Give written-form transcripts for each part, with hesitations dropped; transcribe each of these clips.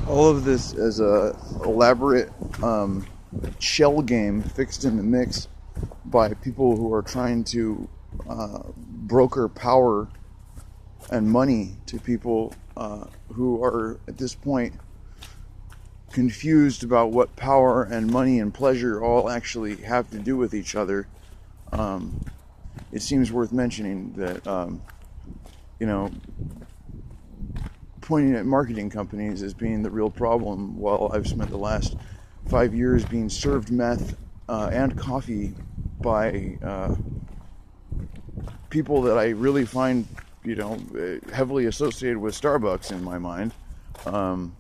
All of this is a elaborate shell game fixed in the mix by people who are trying to broker power and money to people who are at this point confused about what power and money and pleasure all actually have to do with each other. Um, it seems worth mentioning that you know pointing at marketing companies as being the real problem, while I've spent the last 5 years being served meth and coffee by people that I really find, heavily associated with Starbucks in my mind. Um,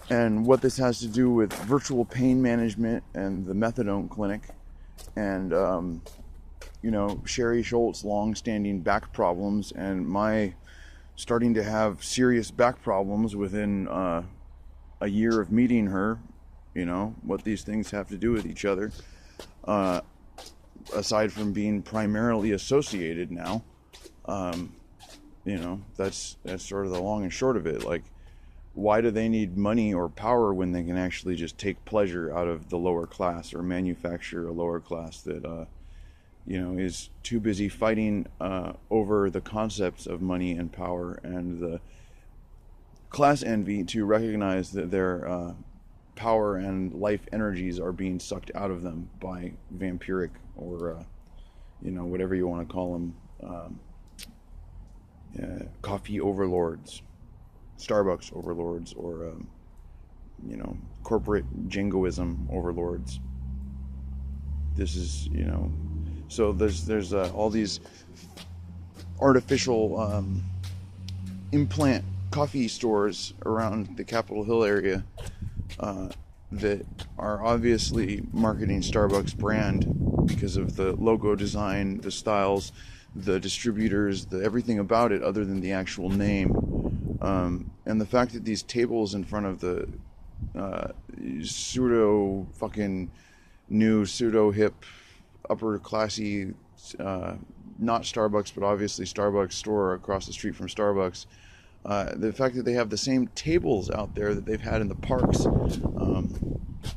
and what this has to do with virtual pain management and the methadone clinic, and Sherry Schultz long-standing back problems, and my starting to have serious back problems within a year of meeting her. What these things have to do with each other, uh, aside from being primarily associated now. um, that's sort of the long and short of it. Like, why do they need money or power when they can actually just take pleasure out of the lower class, or manufacture a lower class that is too busy fighting over the concepts of money and power and the class envy to recognize that their power and life energies are being sucked out of them by vampiric, or whatever you want to call them, coffee overlords, Starbucks overlords, or corporate jingoism overlords. This is so there's all these artificial implant coffee stores around the Capitol Hill area uh, that are obviously marketing Starbucks brand because of the logo design, the styles, the distributors, the everything about it other than the actual name. And the fact that these tables in front of the uh, pseudo fucking new pseudo hip upper classy not Starbucks but obviously Starbucks store across the street from Starbucks, the fact that they have the same tables out there that they've had in the parks,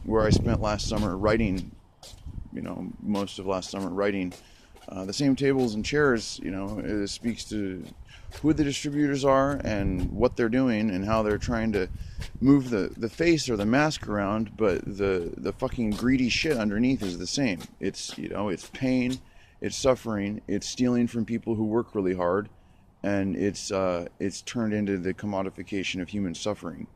where I spent last summer writing, most of last summer writing, the same tables and chairs, it speaks to who the distributors are and what they're doing and how they're trying to move the face or the mask around, but the fucking greedy shit underneath is the same. It's pain, it's suffering, it's stealing from people who work really hard, and it's turned into the commodification of human suffering.